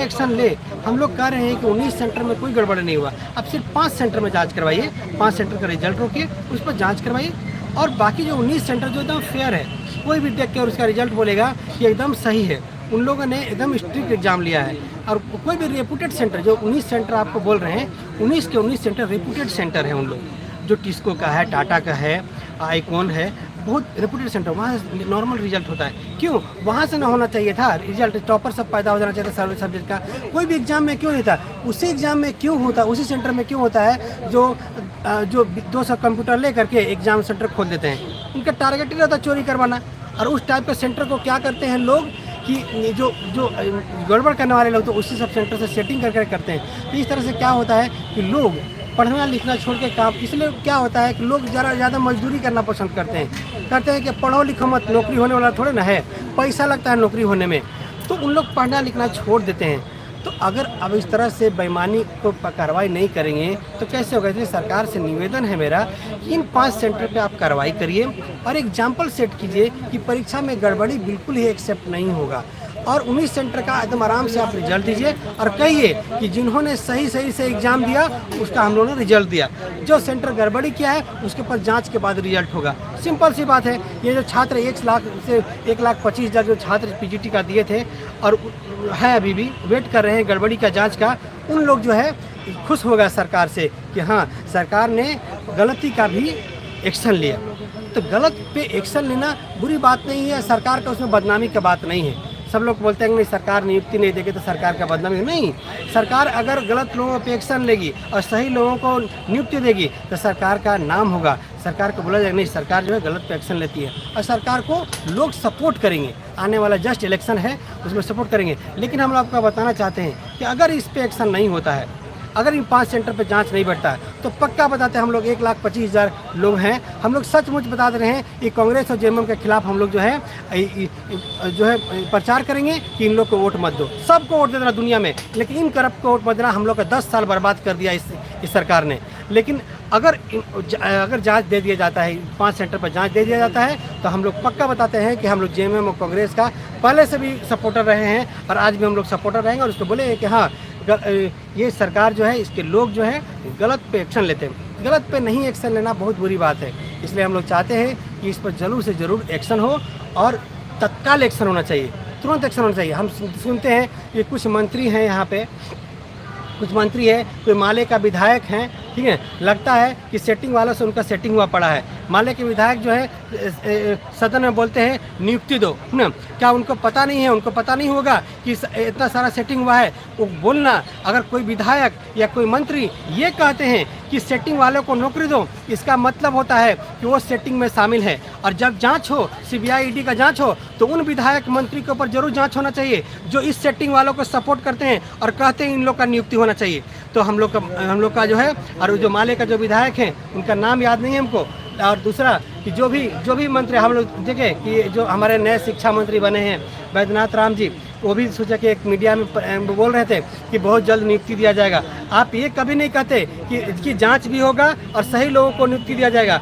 Action ले। हम लोग कह रहे हैं कि 19 सेंटर में कोई गड़बड़ नहीं हुआ, अब सिर्फ 5 सेंटर में जांच करवाइए, 5 सेंटर का रिजल्ट रोकिए, उस पर जांच करवाइए, और बाकी जो 19 सेंटर जो एकदम फेयर है, कोई भी देख के और उसका रिजल्ट बोलेगा कि एकदम सही है, उन लोगों ने एकदम स्ट्रिक्ट एग्जाम लिया है। और कोई भी रेपुटेड सेंटर, जो 19 सेंटर आपको बोल रहे हैं, 19 के 19 सेंटर रेपुटेड सेंटर हैं उन लोग, जो टिस्को का है, टाटा का है, आईकॉन है, बहुत रेपुटेड सेंटर, वहाँ से नॉर्मल रिजल्ट होता है। क्यों वहाँ से ना होना चाहिए था रिजल्ट? टॉपर सब पैदा हो जाना चाहिए था सर्वे सब्जेक्ट का। कोई भी एग्जाम में क्यों नहीं था? उसी एग्जाम में क्यों होता, उसी सेंटर में क्यों होता है जो 200 कंप्यूटर ले करके एग्जाम सेंटर खोल देते हैं? उनका टारगेट ही रहता है चोरी करवाना। और उस टाइप के सेंटर को क्या करते हैं लोग कि जो गड़बड़ करने वाले लोग तो उसी सब सेंटर से सेटिंग करके करते हैं। तो इस तरह से क्या होता है कि लोग पढ़ना लिखना छोड़ के काम, इसलिए क्या होता है कि लोग ज़्यादा मजदूरी करना पसंद करते हैं कि पढ़ो लिखो मत, नौकरी होने वाला थोड़े ना है, पैसा लगता है नौकरी होने में, तो उन लोग पढ़ना लिखना छोड़ देते हैं। तो अगर अब इस तरह से बेईमानी को कार्रवाई नहीं करेंगे तो कैसे होगा? इसलिए सरकार से निवेदन है मेरा कि इन 5 सेंटर पे आप कार्रवाई करिए और एग्जाम्पल सेट कीजिए कि परीक्षा में गड़बड़ी बिल्कुल ही एक्सेप्ट नहीं होगा, और 19 सेंटर का एकदम आराम से आप रिजल्ट दीजिए और कहिए कि जिन्होंने सही से एग्ज़ाम दिया उसका हम लोगों ने रिजल्ट दिया, जो सेंटर गड़बड़ी किया है उसके ऊपर जांच के बाद रिजल्ट होगा। सिंपल सी बात है। ये जो छात्र 1 लाख से 1,25,000 जो छात्र पीजीटी का दिए थे और है अभी भी वेट कर रहे हैं गड़बड़ी का जाँच का, उन लोग जो है खुश होगा सरकार से कि हाँ सरकार ने गलती का भी एक्शन लिया। तो गलत पे एक्शन लेना बुरी बात नहीं है, सरकार का उसमें बदनामी का बात नहीं है। सब लोग बोलते हैं कि नहीं सरकार नियुक्ति नहीं देगी तो सरकार का बदनामी नहीं। सरकार अगर गलत लोगों पे एक्शन लेगी और सही लोगों को नियुक्ति देगी तो सरकार का नाम होगा, सरकार को बोला जाएगा नहीं सरकार जो है गलत पे एक्शन लेती है, और सरकार को लोग सपोर्ट करेंगे। आने वाला जस्ट इलेक्शन है उसमें सपोर्ट करेंगे। लेकिन हम आपको बताना चाहते हैं कि अगर इस पे एक्शन नहीं होता है, अगर इन 5 सेंटर पे जांच नहीं बढ़ता है तो पक्का बताते हैं हम लोग 1,25,000 लोग हैं, हम लोग सचमुच बता दे रहे हैं कि कांग्रेस और जेएमएम के खिलाफ हम लोग जो है प्रचार करेंगे कि इन लोग को वोट मत दो। सबको वोट दे देना दुनिया में, लेकिन इन करप्ट को वोट मत देना। हम लोग का 10 साल बर्बाद कर दिया इस सरकार ने। लेकिन अगर जांच दे दिया जाता है, 5 सेंटर पर जांच दे दिया जाता है तो हम लोग पक्का बताते हैं कि हम लोग जेएमएम और कांग्रेस का पहले से भी सपोर्टर रहे हैं और आज भी हम लोग सपोर्टर रहेंगे, और उसको बोले कि हाँ ये सरकार जो है इसके लोग जो है गलत पे एक्शन लेते हैं। गलत पे नहीं एक्शन लेना बहुत बुरी बात है। इसलिए हम लोग चाहते हैं कि इस पर जरूर से ज़रूर एक्शन हो और तत्काल एक्शन होना चाहिए, तुरंत एक्शन होना चाहिए। हम सुनते हैं कि कुछ मंत्री हैं यहाँ पे, कुछ मंत्री है, कोई माले का विधायक हैं, ठीक है, लगता है कि सेटिंग वालों से उनका सेटिंग हुआ पड़ा है। माले के विधायक जो है सदन में बोलते हैं नियुक्ति दो ना, क्या उनको पता नहीं है? उनको पता नहीं होगा कि इतना सारा सेटिंग हुआ है? वो बोलना, अगर कोई विधायक या कोई मंत्री ये कहते हैं कि सेटिंग वालों को नौकरी दो, इसका मतलब होता है कि वो सेटिंग में शामिल है। और जब जांच हो, सीबीआई ईडी का जांच हो, तो उन विधायक मंत्री के ऊपर जरूर जांच होना चाहिए जो इस सेटिंग वालों को सपोर्ट करते हैं और कहते हैं इन लोग का नियुक्ति होना चाहिए। तो हम लोग का जो है, और जो माले का जो विधायक हैं उनका नाम याद नहीं है हमको, और दूसरा कि जो भी मंत्री हम लोग देखें कि जो हमारे नए शिक्षा मंत्री बने हैं बैद्यनाथ राम जी, वो भी सोचा कि एक मीडिया में बोल रहे थे कि बहुत जल्द नियुक्ति दिया जाएगा। आप ये कभी नहीं कहते कि इसकी जांच भी होगा और सही लोगों को नियुक्ति दिया जाएगा।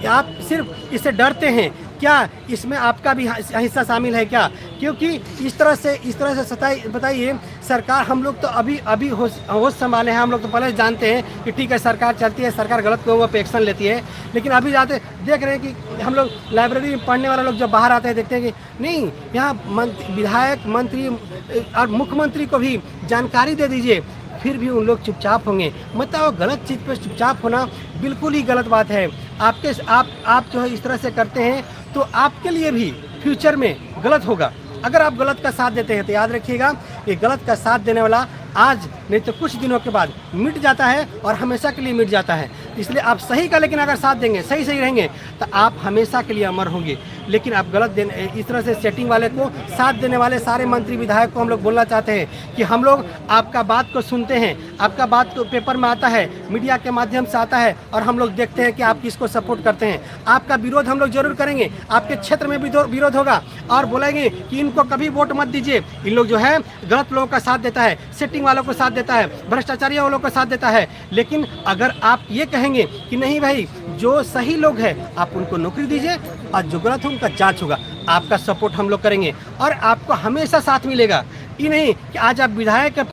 आप सिर्फ इससे डरते हैं क्या? इसमें आपका भी हिस्सा शामिल है क्या? क्योंकि इस तरह से बताइए, सरकार हम लोग तो अभी होश संभाले हैं। हम लोग तो पहले जानते हैं कि ठीक है सरकार चलती है, सरकार गलत लोगों पे एक्शन लेती है, लेकिन अभी जाते देख रहे हैं कि हम लोग लाइब्रेरी में पढ़ने वाले लोग जब बाहर आते हैं देखते हैं कि नहीं, यहाँ विधायक मंत्री और मुख्यमंत्री को भी जानकारी दे दीजिए, फिर भी उन लोग चुपचाप होंगे। मतलब गलत चीज़ पर चुपचाप होना बिल्कुल ही गलत बात है। आप जो है इस तरह से करते हैं तो आपके लिए भी फ्यूचर में गलत होगा। अगर आप गलत का साथ देते हैं तो याद रखिएगा कि गलत का साथ देने वाला आज नहीं तो कुछ दिनों के बाद मिट जाता है और हमेशा के लिए मिट जाता है। इसलिए आप सही का लेकिन अगर साथ देंगे, सही रहेंगे तो आप हमेशा के लिए अमर होंगे। लेकिन आप गलत इस तरह से सेटिंग वाले को साथ देने वाले सारे मंत्री विधायक को हम लोग बोलना चाहते हैं कि हम लोग आपका बात को सुनते हैं, आपका बात तो पेपर में आता है, मीडिया के माध्यम से आता है, और हम लोग देखते हैं कि आप किसको सपोर्ट करते हैं। आपका विरोध हम लोग जरूर करेंगे, आपके क्षेत्र में भी विरोध होगा और बोलेंगे कि इनको कभी वोट मत दीजिए, इन लोग जो है गलत लोगों का साथ देता है, सेटिंग वालों को साथ देता है, भ्रष्टाचारियों वालों को साथ देता है। लेकिन अगर आप ये कहेंगे कि नहीं भाई जो सही लोग हैं आप उनको नौकरी दीजिए और जो गलत हो उनका जांच होगा, आपका सपोर्ट हम लोग करेंगे और आपको हमेशा साथ मिलेगा। ये नहीं कि आज आप विधायक